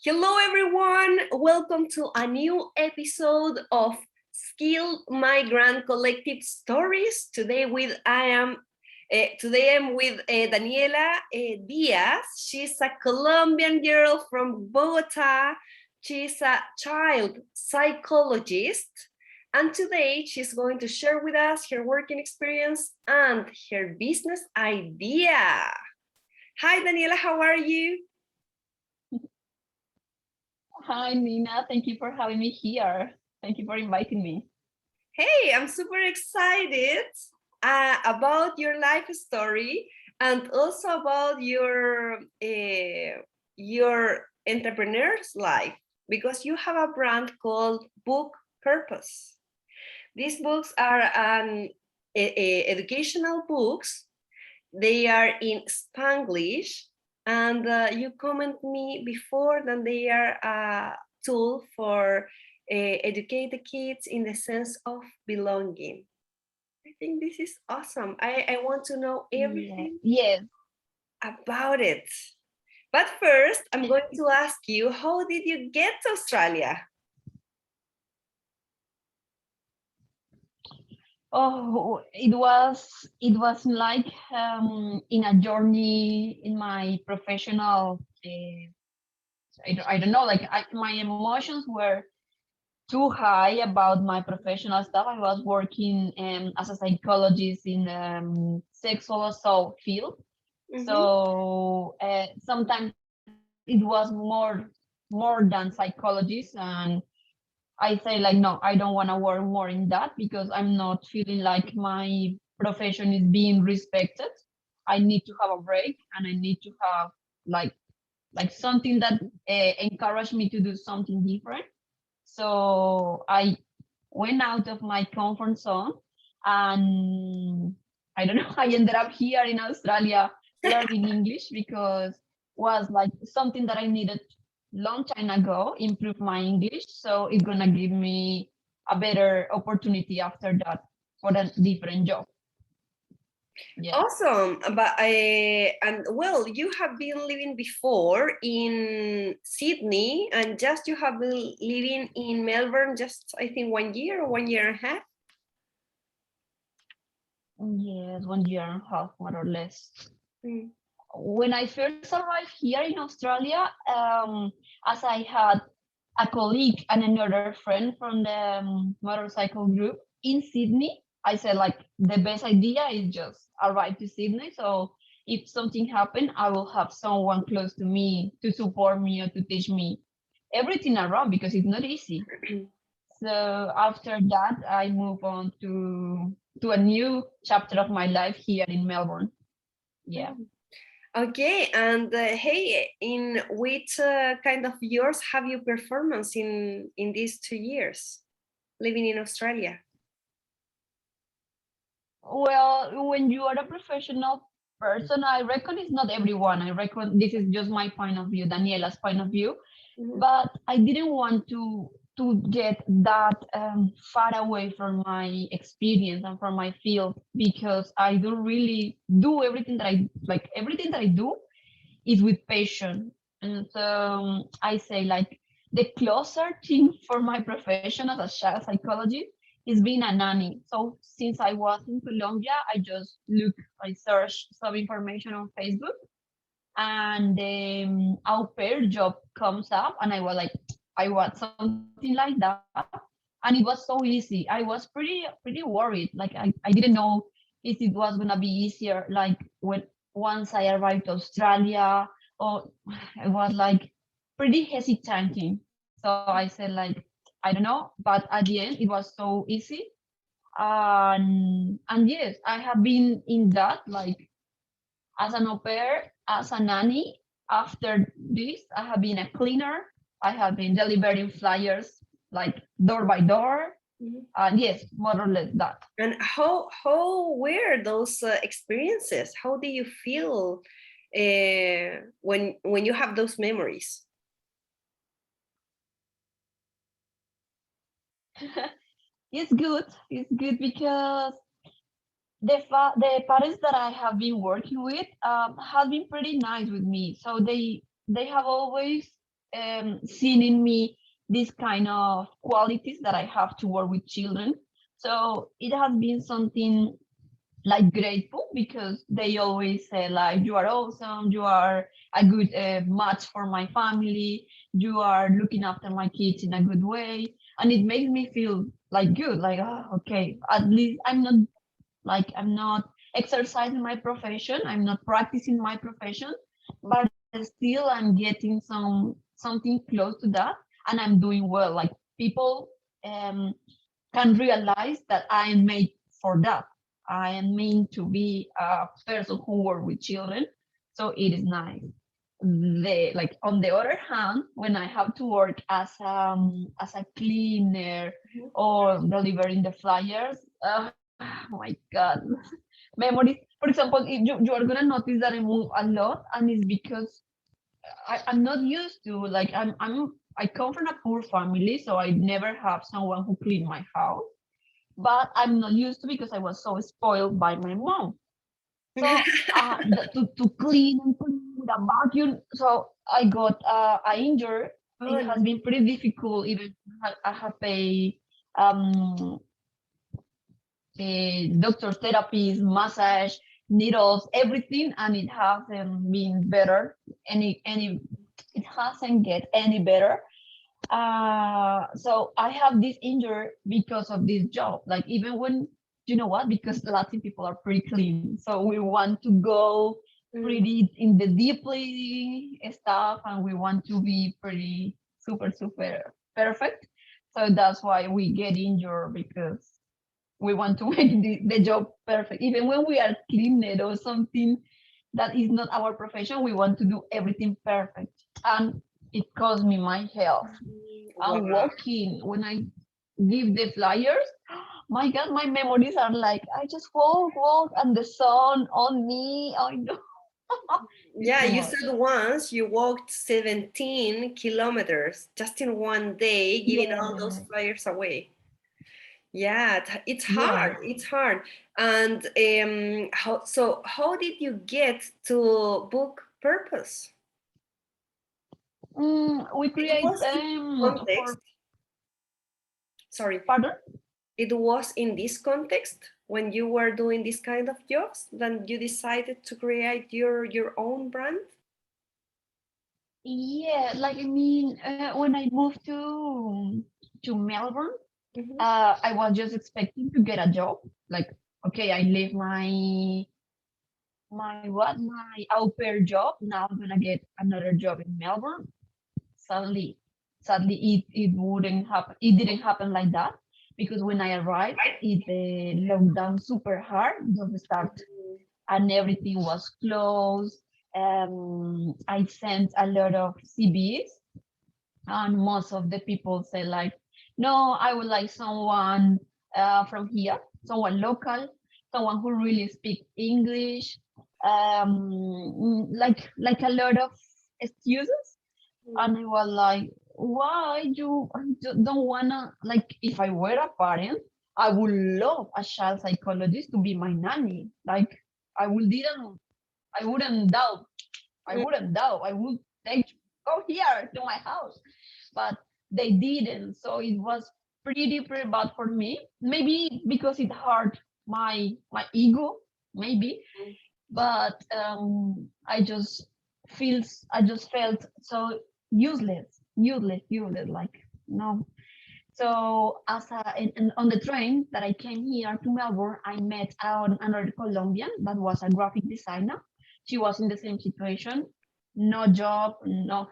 Hello, everyone. Welcome to a new episode of Skilled Migrant Collective Stories. Today I'm with Daniela Diaz. She's a Colombian girl from Bogota. She's a child psychologist. And today she's going to share with us her working experience and her business idea. Hi, Daniela, how are you? Hi, Nina. Thank you for having me here. Thank you for inviting me. Hey, I'm super excited about your life story and also about your entrepreneur's life because you have a brand called Book Purpose. These books are educational books. They are in Spanglish, and you comment me before that they are a tool for educate the kids in the sense of belonging. I think this is awesome. I want to know Yeah. everything Yes. about it. But first, I'm going to ask you, how did you get to Australia? Oh, it was like in a journey in my professional. I don't know. Like my emotions were too high about my professional stuff. I was working as a psychologist in the sexual assault field. Mm-hmm. So sometimes it was more than psychologist, and I say like, no, I don't want to work more in that because I'm not feeling like my profession is being respected. I need to have a break, and I need to have like something that encourage me to do something different. So I went out of my comfort zone, and I don't know, I ended up here in Australia learning English because was like something that I needed long time ago, improve my English. So it's gonna give me a better opportunity after that for a different job. Yeah. Awesome. But and well, you have been living before in Sydney, and just you have been living in Melbourne just I think 1 year or 1 year and a half. Yes, 1 year and a half, more or less. Mm. When I first arrived here in Australia, as I had a colleague and another friend from the motorcycle group in Sydney, I said like the best idea is just arrive to Sydney. So if something happened, I will have someone close to me to support me or to teach me everything around because it's not easy. So after that, I move on to a new chapter of my life here in Melbourne. Yeah. Okay, and hey, in which kind of years have you performance in these 2 years living in Australia? Well, when you are a professional person, I reckon it's not everyone. I reckon this is just my point of view, Daniela's point of view. Mhm. But I didn't want to get that far away from my experience and from my field because I don't really do everything that I like. Everything that I do is with passion, and so I say like the closer thing for my profession as a child psychologist is being a nanny. So since I was in Colombia, I searched some information on Facebook, and the au pair job comes up, and I was like, I want something like that, and it was so easy. I was pretty worried. Like I didn't know if it was gonna be easier. Like when once I arrived to Australia, or I was like pretty hesitating. So I said like, I don't know, but at the end it was so easy. And yes, I have been in that like as an au pair, as a nanny. After this, I have been a cleaner. I have been delivering flyers like door by door. Mhm. And yes, more or less that. And how were those experiences? How do you feel when you have those memories? It's good. It's good because the parents that I have been working with have been pretty nice with me. So they have always seen in me this kind of qualities that I have to work with children. So it has been something like grateful, because they always say like, you are awesome, you are a good match for my family, you are looking after my kids in a good way, and it makes me feel like good, like, oh, okay, at least I'm not exercising my profession, I'm not practicing my profession, but still I'm getting something close to that, and I'm doing well. Like, people um, can realize that I am made for that. I am meant to be a person who works with children, so it is nice. Like, on the other hand, when I have to work as a cleaner or delivering the flyers, oh my god, memories. For example, if you are gonna notice that I move a lot, and it's because I'm not used to, like, I come from a poor family, so I never have someone who clean my house. But I'm not used to, because I was so spoiled by my mom. So to clean and clean with a vacuum, so I got I injured. Oh, It has no. been pretty difficult. Even I have um, a doctor therapies, massage, needles, everything, and it hasn't been better. Any it hasn't get any better. So I have this injury because of this job. Like, even when, you know what, because Latin people are pretty clean, so we want to go Mm. pretty in the deeply stuff, and we want to be pretty super perfect. So that's why we get injured, because we want to make the job perfect. Even when we are cleaning or something that is not our profession, we want to do everything perfect, and it cost me my health. Wow. And walking, when I give the flyers, my god, my memories are like, I just walk and the sun on me, I know. It's Yeah, too you much. said once you walked 17 kilometers just in one day, giving all those Yeah, flyers away. Yeah, it's yeah. hard. It's hard. And how did you get to book Purpose? We It create was in context. for, Sorry, pardon. it was in this context when you were doing this kind of jobs, then you decided to create your own brand. Yeah, like, I mean, when I moved to Melbourne, Mhm. I was just expecting to get a job. Like, okay, I leave my au pair job. Now I'm gonna get another job in Melbourne. Sadly, sadly, it wouldn't happen. It didn't happen like that, because when I arrived, it locked down super hard. Just start, and everything was closed. I sent a lot of CVs, and most of the people say like, no, I would like someone from here, someone local, someone who really speaks English. Like a lot of excuses, and I was like, why you don't wanna, like, if I were a parent, I would love a child psychologist to be my nanny. Like, I would didn't I wouldn't doubt. I Mm. wouldn't doubt. I would take, go here to my house. But they didn't. So it was pretty bad for me. Maybe because it hurt my ego, maybe. But I just felt so useless. Like, no. So on the train that I came here to Melbourne, I met another Colombian that was a graphic designer. She was in the same situation, no job, no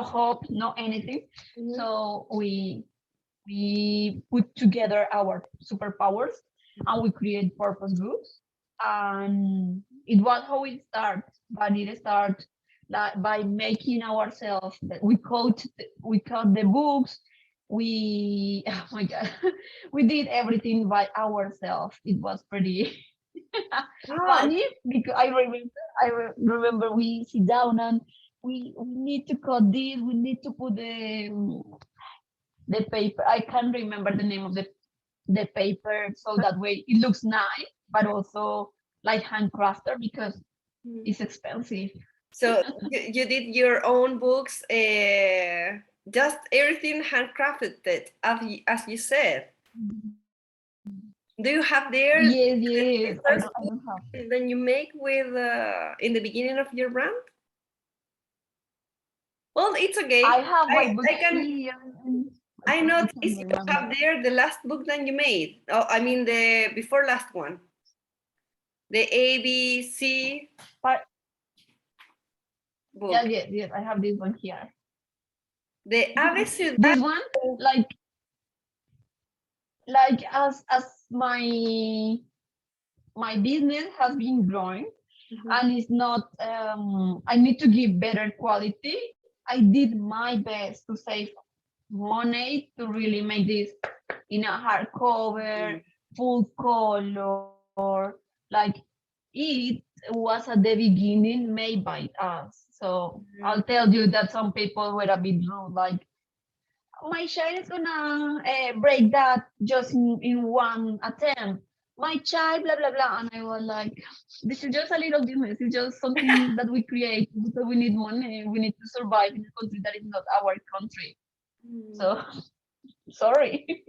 hope, no anything. Mhm. So we put together our superpowers, and we create purpose groups. And it was how it started, but it started like by making ourselves. We code the books. We oh my god, we did everything by ourselves. It was pretty Ah, funny, because I remember we sit down, and we need to code this. We need to put the paper. I can't remember the name of the paper, so that way it looks nice, but also like handcrafted, because mm. it's expensive. So you did your own books, just everything handcrafted, as you said. Do you have there Yes. the I first don't. I book don't have. that you make with in the beginning of your brand? Well, it's okay. I have my book I can. here, and I I know it's can easy to have remember. there the last book that you made. Oh, I mean the before last one, the ABC But book. yes. I have this one here. The This abecedario. one, like as my business has been growing, Mhm. and it's not I need to give better quality. I did my best to save money to really make this in a hardcover, full color. Like it was at the beginning made by us. So I'll tell you that some people were a bit rude, like my child is gonna break that just in one attempt. My child, blah blah blah, and I was like, this is just a little business. It's just something that we create because we need money. We need to survive in a country that is not our country. So sorry.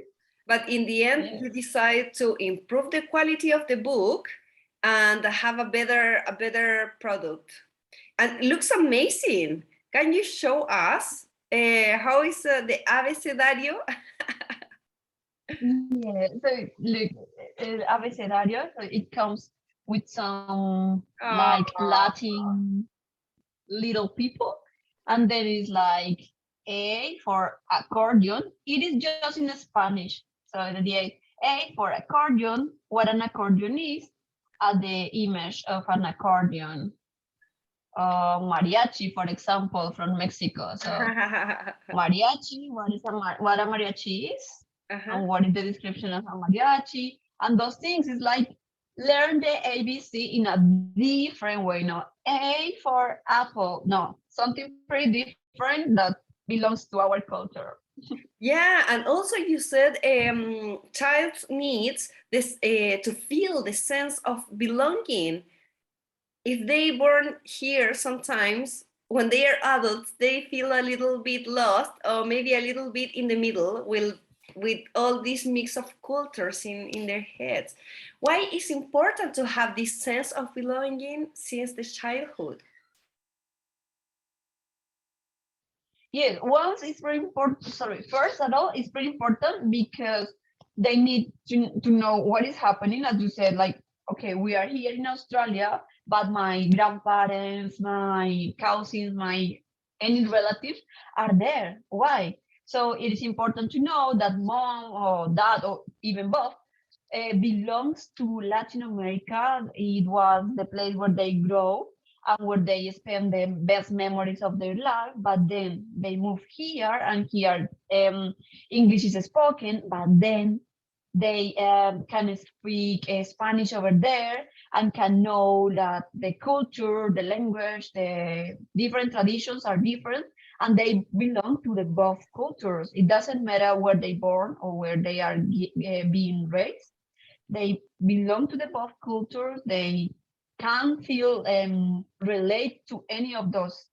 But in the end, Yes. you decide to improve the quality of the book and have a better product. And it looks amazing. Can you show us how is the abecedario? Yeah. So look, abecedario. So it comes with some like Oh, Latin little people, and then it's like A for accordion. It is just in Spanish. So the A for accordion. What an accordion is, the image of an accordion. Mariachi, for example, from Mexico. So mariachi, what a mariachi is, uh-huh. and what is the description of a mariachi, and those things is like learn the ABC in a different way. No, A for apple, no, something pretty different that belongs to our culture. Yeah, and also you said child needs this to feel the sense of belonging. If they born here, sometimes when they are adults they feel a little bit lost or maybe a little bit in the middle with all this mix of cultures in their heads. Why is important to have this sense of belonging since the childhood? Yes, once it's very important. Sorry, first at all, it's very important because they need to know what is happening. As you said, like, okay, we are here in Australia, but my grandparents, my cousins, my any relatives are there. Why? So it is important to know that mom or dad or even both belongs to Latin America. It was the place where they grow and where they spend the best memories of their life. But then they move here, and here English is spoken, but then they can speak Spanish over there and can know that the culture, the language, the different traditions are different, and they belong to the both cultures. It doesn't matter where they born or where they are being raised. They belong to the both cultures. They can feel relate to any of those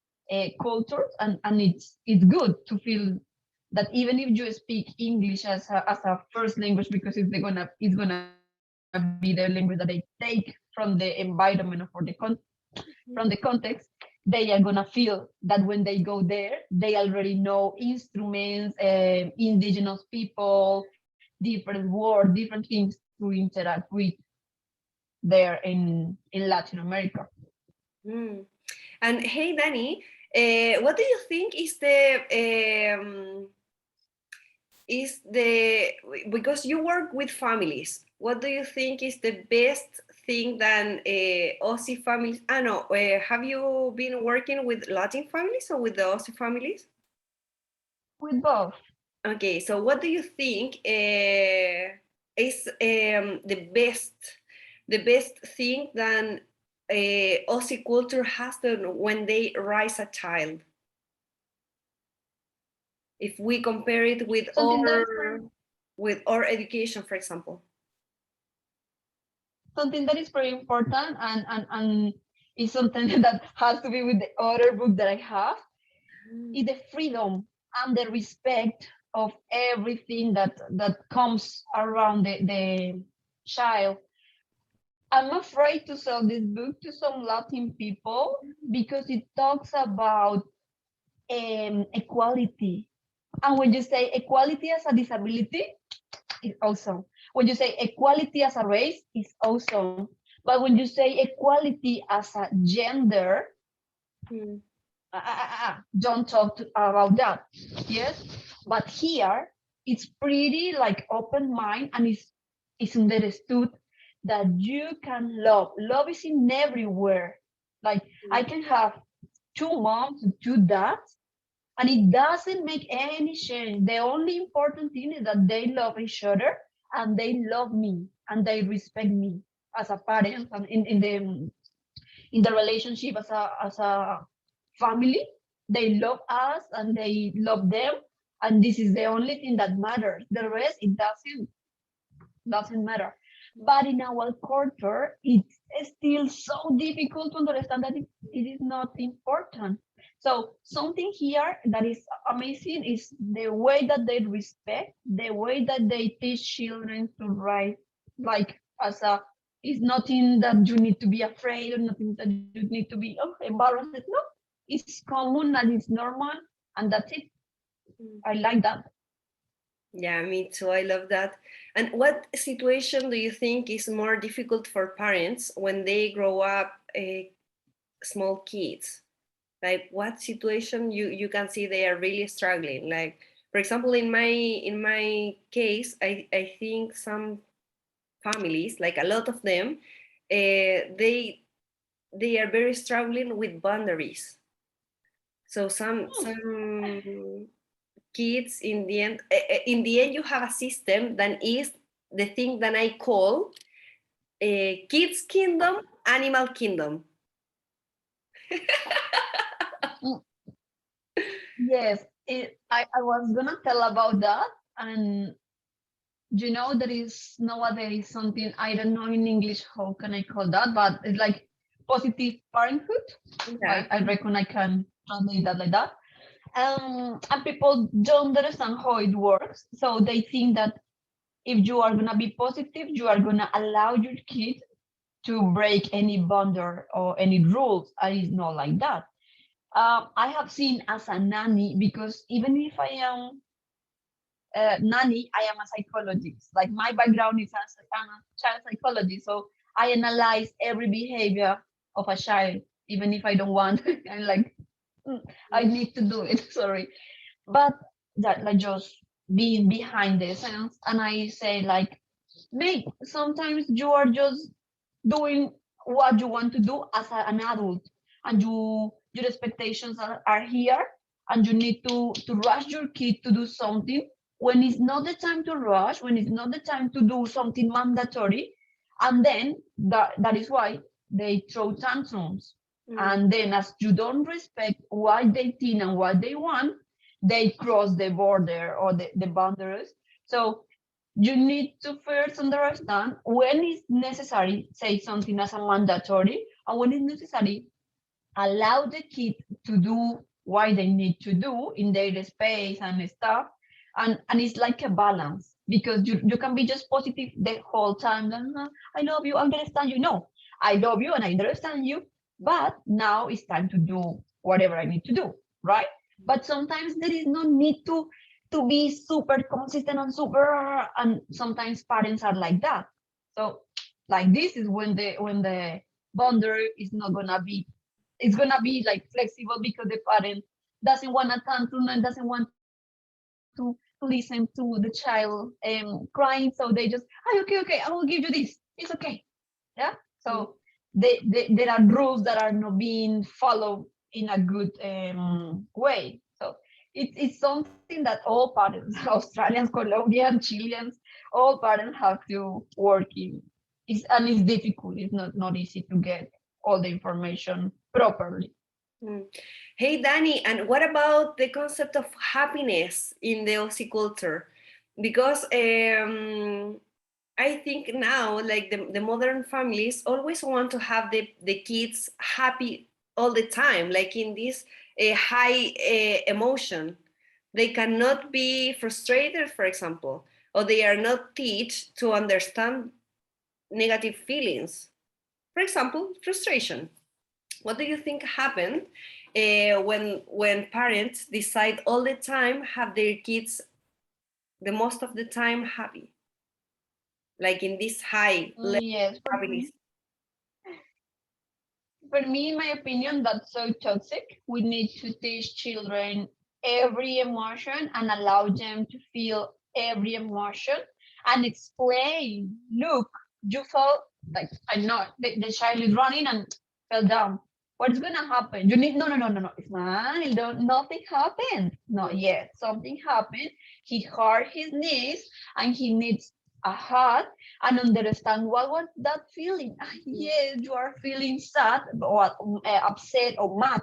cultures, and it's good to feel that even if you speak English as a first language, because it's gonna be the language that they take from the environment or from the context, they are gonna feel that when they go there, they already know instruments, indigenous people, different words, different things to interact with there in Latin America. Mm. And hey Danny, what do you think is the because you work with families, what do you think is the best thing than Aussie families? I know, have you been working with Latin families or with the Aussie families? With both. Okay, so what do you think is the best thing than Aussie culture has done when they raise a child? If we compare it Something that is very with our education, for example. something that is very important, and is something that has to be with the other book that I have, is the freedom and the respect of everything that comes around the child. I'm afraid to sell this book to some Latin people because it talks about equality. And when you say equality as a disability, it's awesome. When you say equality as a race, it's awesome. But when you say equality as a gender, don't talk about that. Yes, but here it's pretty like open mind, and it's understood that you can love. Love is in everywhere. Like I can have two moms, two dads, and it doesn't make any change. The only important thing is that they love each other and they love me and they respect me as a parent and in the relationship as a family. They love us and they love them, and this is the only thing that matters. The rest, it doesn't matter. But in our culture, it's still so difficult to understand that it is not important. So something here that is amazing is the way that they respect, the way that they teach children to write, like as a, it's nothing that you need to be afraid or nothing that you need to be embarrassed. No, it's common and it's normal, and that's it. I like that. Yeah, me too. I love that. And what situation do you think is more difficult for parents when they grow up small kids? Like what situation you can see they are really struggling? Like for example, in my case, I think some families, like a lot of them, they are very struggling with boundaries. So some kids in the end you have a system that is the thing that I call kids kingdom, animal kingdom. Mm, yes, I was gonna tell about that, and there is nowadays something, I don't know in English how can I call that, but it's like positive parenthood. Yeah. I reckon I can translate that like that. And people don't understand how it works, so they think that if you are gonna be positive, you are gonna allow your kid to break any boundary or any rules, and it's not like that. I have seen as a nanny, because even if I am nanny, I am a psychologist. Like my background is as I'm a child psychologist, so I analyze every behavior of a child, even if I don't want. I'm like, I need to do it. Sorry, but that like just being behind the scenes, and I say like, mate, sometimes you are just doing what you want to do as an adult, and your expectations are here, and you need to rush your kid to do something when it's not the time to rush, when it's not the time to do something mandatory. And then that is why they throw tantrums. And then as you don't respect what they think and what they want, they cross the border or the boundaries. So you need to first understand when it's necessary, say something as a mandatory, and when it's necessary, allow the kid to do what they need to do in their space and stuff. And it's like a balance, because you can be just positive the whole time. I love you, I understand you. No, I love you and I understand you, but now it's time to do whatever I need to do, right? But sometimes there is no need to be super consistent and super, and sometimes parents are like that. So like this is when the boundary is not gonna be, it's gonna be like flexible, because the parent doesn't want a tantrum and doesn't want to listen to the child crying, so they just, okay, I will give you this, it's okay. Yeah, so there are rules that are not being followed in a good way. So it's something that all parents, Australians, Colombians, Chileans, all parents have to work in. And it's difficult, it's not easy to get all the information properly. Hey, Danny, and what about the concept of happiness in the Aussie culture? Because I think now, like the modern families always want to have the kids happy all the time, like in this high emotion. They cannot be frustrated, for example, or they are not teach to understand negative feelings. For example, frustration. What do you think happened when parents decide all the time have their kids the most of the time happy, like in this high level Yes, of happiness? for me, in my opinion, that's so toxic. We need to teach children every emotion and allow them to feel every emotion and explain, look, you felt like, I know, the child is running and fell down. What's gonna happen? You need, no, smile, don't, nothing happened. Not yet, something happened. He hurt his knees and he needs a hug and understand what was that feeling. Ah, yes, you are feeling sad or upset or mad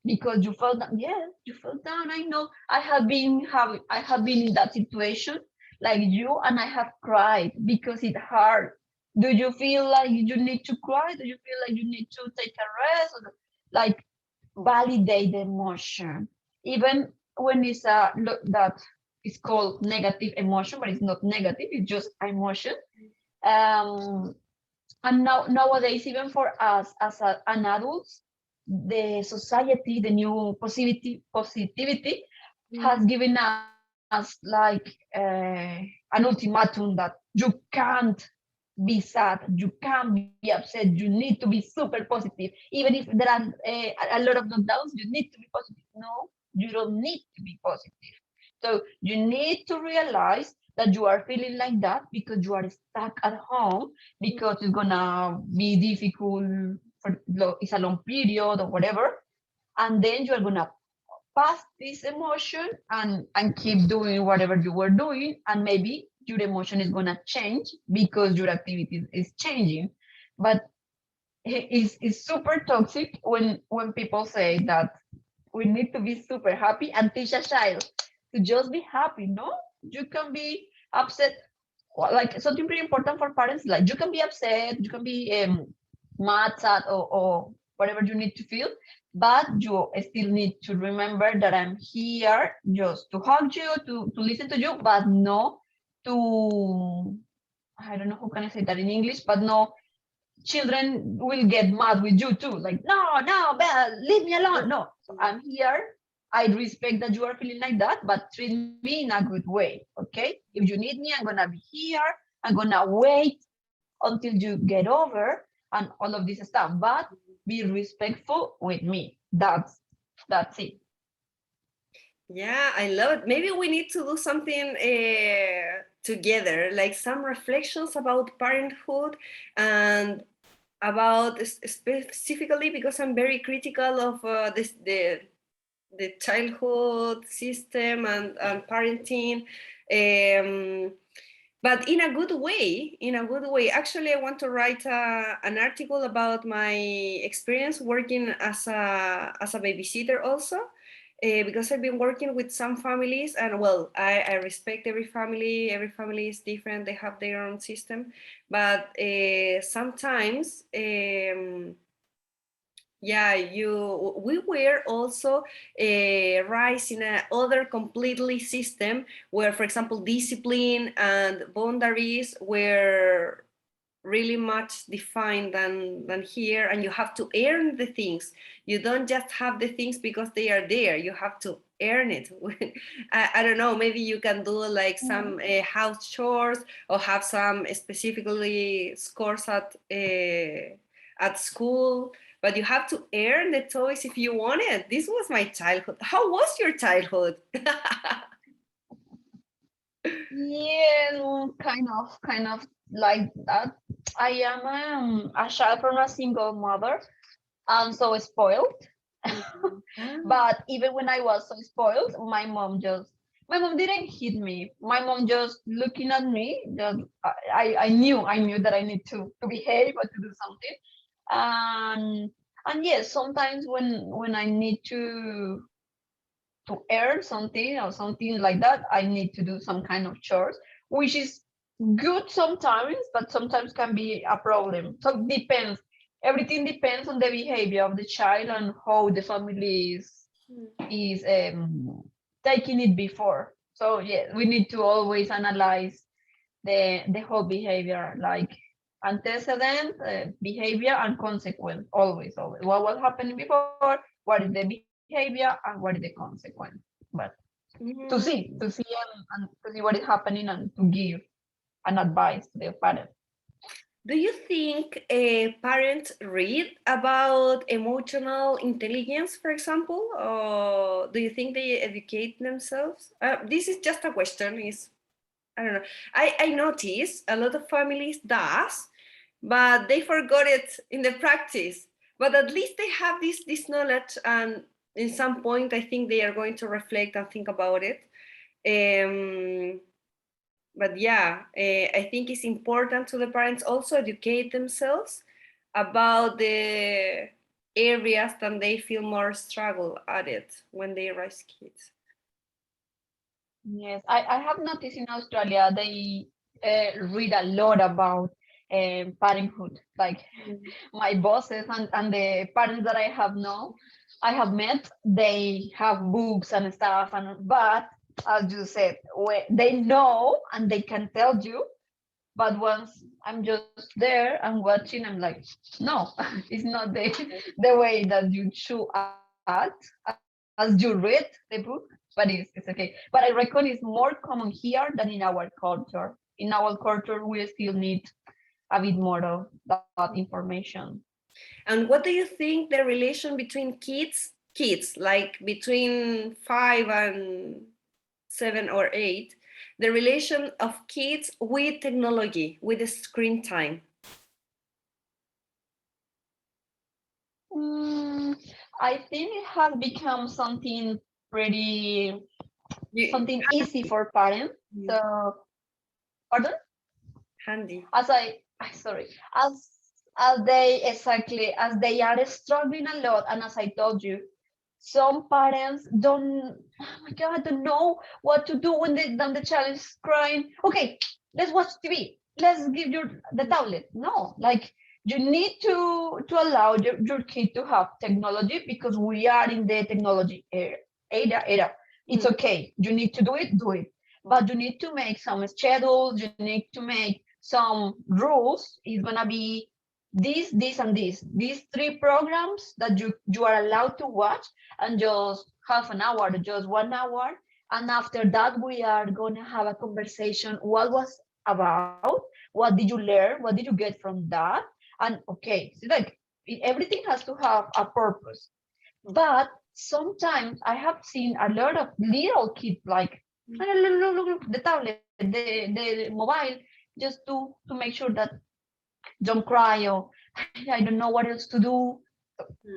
because you felt that. Yes, you felt down. I know. I have been in that situation like you, and I have cried because it hurt. Do you feel like you need to cry? Do you feel like you need to take a rest? Or, like, validate the emotion, even when it's a look that is called negative emotion, but it's not negative, it's just emotion. um and now nowadays, even for us as an adults, the society, the new positivity has given us like an ultimatum that you can't be sad, you can't be upset, you need to be super positive. Even if there are a lot of knockdowns, you need to be positive. No, you don't need to be positive. So you need to realize that you are feeling like that because you are stuck at home, because it's gonna be difficult for it's a long period or whatever, and then you are gonna pass this emotion and keep doing whatever you were doing, and maybe your emotion is gonna change because your activity is changing. But it's super toxic when people say that we need to be super happy and teach a child to just be happy. No, you can be upset. Like, something pretty important for parents, like, you can be upset, you can be mad, sad, or whatever you need to feel, but you still need to remember that I'm here just to hug you, to listen to you, but no to, I don't know how can I say that in English, but no, children will get mad with you too. Like, no, Belle, leave me alone. No, so I'm here. I respect that you are feeling like that, but treat me in a good way. Okay? If you need me, I'm gonna be here. I'm gonna wait until you get over and all of this stuff. But be respectful with me. That's it. Yeah, I love it. Maybe we need to do something together, like some reflections about parenthood and about specifically because I'm very critical of the childhood system and parenting. Um, but in a good way, in a good way. Actually, I want to write an article about my experience working as a babysitter also, because I've been working with some families, and well, I respect every family. Every family is different. They have their own system, but sometimes. Yeah, we were also raised in a other completely system where, for example, discipline and boundaries were really much defined than here, and you have to earn the things. You don't just have the things because they are there. You have to earn it. I don't know, maybe you can do like some house chores or have some specifically scores at school, but you have to earn the toys if you want it. This was my childhood. How was your childhood? Yeah, no, kind of like that. I am a child from a single mother. I'm so spoiled. But even when I was so spoiled, my mom didn't hit me. My mom just looking at me. Just I knew that I need to behave or to do something. And and yes, sometimes when I need to earn something or something like that, I need to do some kind of chores, which is good sometimes, but sometimes can be a problem. So it depends. Everything depends on the behavior of the child and how the family is taking it before. So yeah, we need to always analyze the whole behavior, like antecedent, behavior, and consequence. Always. What was happening before? What is the behavior, and what is the consequence? But Mm. to see and to see what is happening and to give an advice to the parent. Do you think parents read about emotional intelligence, for example, or do you think they educate themselves? This is just a question. Is I don't know. I notice a lot of families does, but they forgot it in the practice. But at least they have this knowledge, and in some point, I think they are going to reflect and think about it. Um, but yeah, I think it's important to the parents also educate themselves about the areas that they feel more struggle at it when they raise kids. Yes, I have noticed in Australia they read a lot about parenthood. Like my bosses and the parents that I have met, they have books and stuff. And but as you said, they know and they can tell you. But once I'm just there and watching, I'm like, no, it's not the way that you should act as you read the book. But it's okay. But I reckon it's more common here than in our culture. In our culture, we still need a bit more of that information. And what do you think the relation between kids like between 5 and 7 or 8, the relation of kids with technology, with the screen time? Mm, I think it has become something pretty, You, something easy for parents. So, pardon? handy. As I sorry, as they exactly as they are struggling a lot, and as I told you, some parents don't, oh my god, don't know what to do when the child is crying. Okay, let's watch TV. Let's give you the tablet. No, like you need to allow your kid to have technology because we are in the technology era. It's okay. You need to do it. But you need to make some schedules, you need to make some rules. It's gonna be this, and this. These three programs that you are allowed to watch, and just half an hour, just 1 hour. And after that, we are gonna have a conversation. What was about? What did you learn? What did you get from that? And okay, so like everything has to have a purpose. But sometimes I have seen a lot of little kids like the tablet, the mobile, just to make sure that don't cry or I don't know what else to do.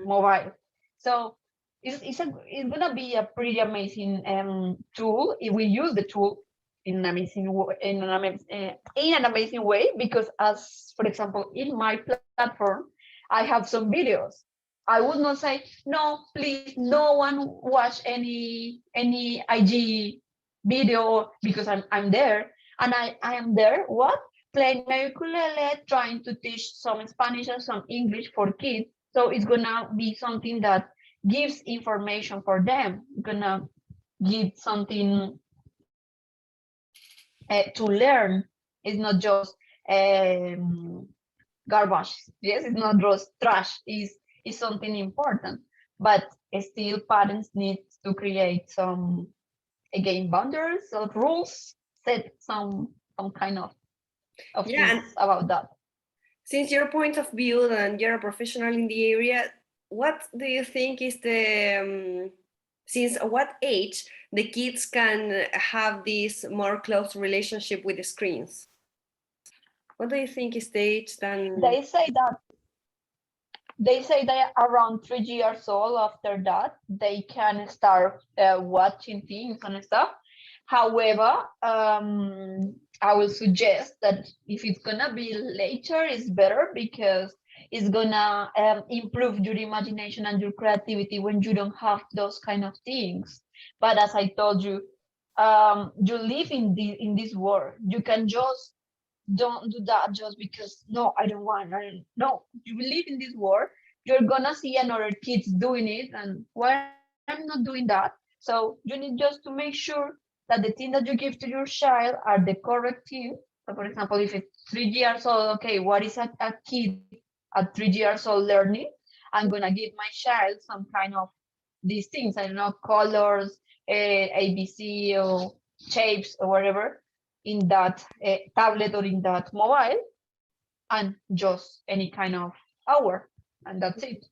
Mobile. So it's gonna be a pretty amazing tool if we use the tool in an amazing way, because as for example in my platform I have some videos. I would not say no, please, no one watch any IG video, because I'm there, and I am there what, playing my ukulele, trying to teach some Spanish and some English for kids. So it's gonna be something that gives information for them, gonna give something to learn. It's not just garbage. Yes, it's not just trash. Is something important, but still parents need to create some, again, boundaries or rules, set some kind of Yeah, and things about that. since your point of view and you're a professional in the area, what do you think is since what age the kids can have this more close relationship with the screens? What do you think is the age then? They say that around 3 years old, after that they can start watching things and stuff. However, I will suggest that if it's gonna be later, it's better, because it's gonna improve your imagination and your creativity when you don't have those kind of things. But as I told you, you live in this world. You can just don't do that just because no, I don't want. No, you live in this world. You're gonna see another kids doing it, and why I'm not doing that? So you need just to make sure that the thing that you give to your child are the correct thing. So, for example, if it's 3 years old, okay, what is a kid at 3 years old learning? I'm gonna give my child some kind of these things. I don't know, colors, ABC or shapes or whatever in that tablet or in that mobile, and just any kind of hour, and that's it.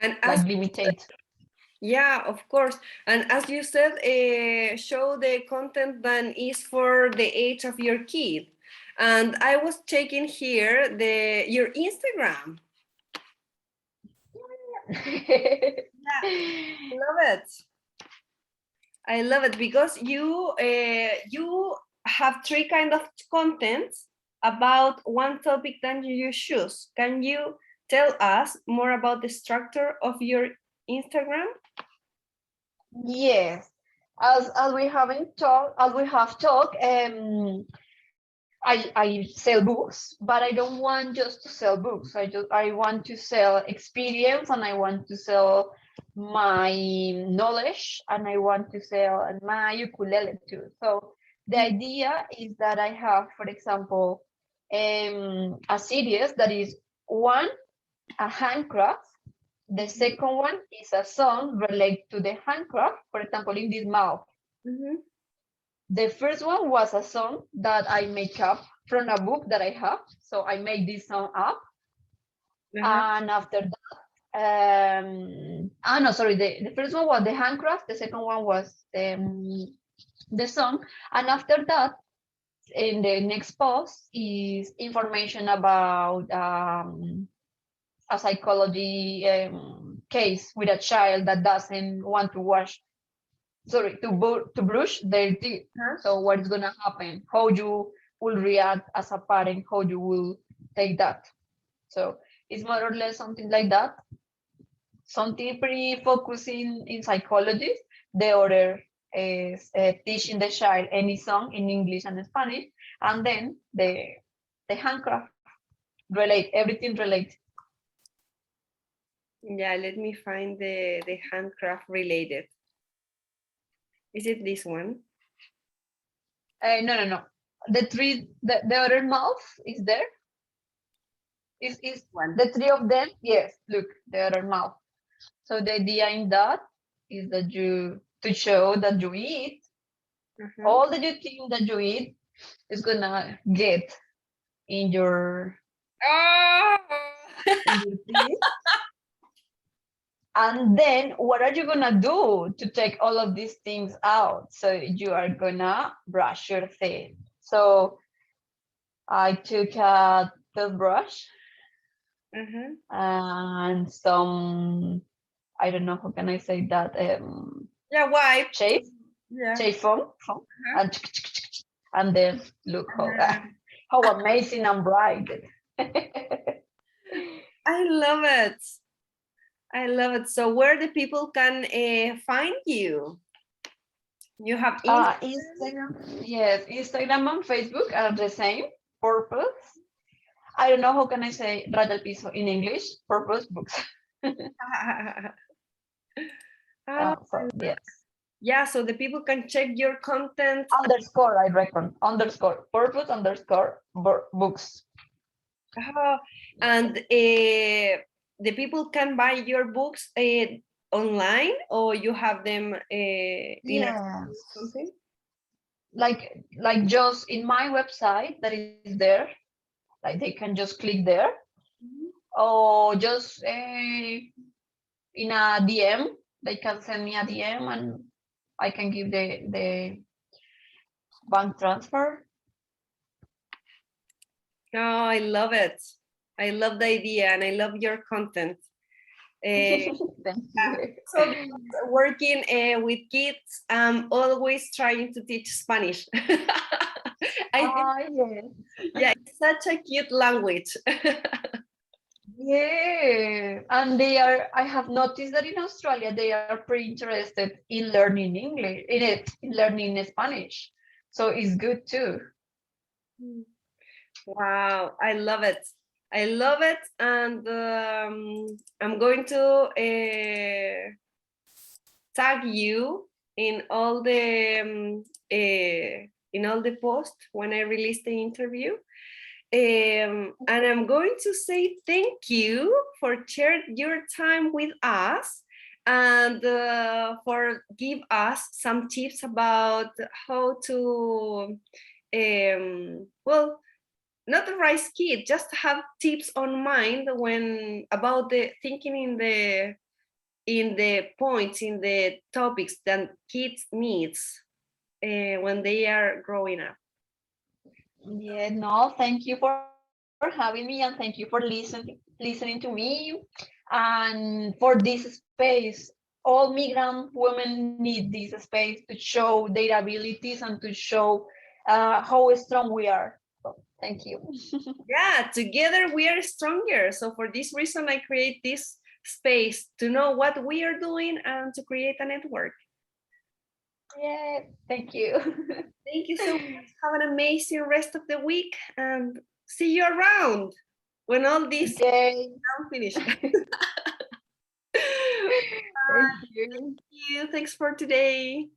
And Like as limited. yeah, of course. And as you said, show the content that is for the age of your kid. And I was checking here your Instagram. Yeah, love it. I love it because you have three kind of contents about one topic that you choose. Can you tell us more about the structure of your Instagram? Yes, as we haven't talked, as we have talked, I sell books, but I don't want just to sell books. I want to sell experience, and I want to sell my knowledge, and I want to sell my ukulele too. So the idea is that I have, for example, a series that is one, a handcraft. The second one is a song related to the handcraft, for example, in this mouth. Mhm. The first one was a song that I make up from a book that I have. So I made this song up. And after that, no, sorry, the first one was the handcraft. The second one was the song. And after that, in the next post is information about a psychology case with a child that doesn't want to wash, sorry, to brush their teeth. So what is gonna happen? How you will react as a parent? How you will take that? So it's more or less something like that. Something pretty focusing in psychology. The other is teaching the child any song in English and Spanish, and then the handcraft relate, everything relate. Yeah, let me find the handcraft related. Is it this one? No. The other mouth is there. Is One. the three of them? Yes, look, the other mouth. So the idea in that is that you to show that you eat all that you think that you eat is gonna get in your Oh! in your teeth. And then what are you gonna do to take all of these things out? So you are gonna brush your teeth. So I took a toothbrush and some, I don't know how can I say that, Yeah, wipe. shape Yeah. foam, and then look how amazing and bright. I love it. I love it. So where the people can find you? You have Instagram, yes, Instagram and Facebook are the same purpose. I don't know how can I say Raya al Piso in English, purpose books. So yes. Yeah, so the people can check your content. Underscore, I reckon. Underscore, purpose underscore books. And the people can buy your books online, or you have them in something? Like just in my website that is there, like they can just click there, or just in a DM, they can send me a DM and I can give the bank transfer. Oh, I love it. I love the idea and I love your content. Thank you. So working with kids, I'm always trying to teach Spanish. I think, Yes. yeah, it's such a cute language. Yeah, and they are. I have noticed that in Australia they are pretty interested in learning English, in learning Spanish. So it's good too. Wow, I love it. I love it, and I'm going to tag you in all the posts when I release the interview. And I'm going to say thank you for sharing your time with us and for give us some tips about how to well, not a rice kid, just have tips on mind when about the thinking in the points, in the topics that kids needs when they are growing up. Yeah, no, thank you for having me and thank you for listening to me and for this space. All migrant women need this space to show their abilities and to show how strong we are. So, thank you. Yeah, together we are stronger. So for this reason, I create this space to know what we are doing and to create a network. Yeah, thank you. Thank you so much. Have an amazing rest of the week and see you around when all this is Okay, finished. thank you. Thank you. Thanks for today.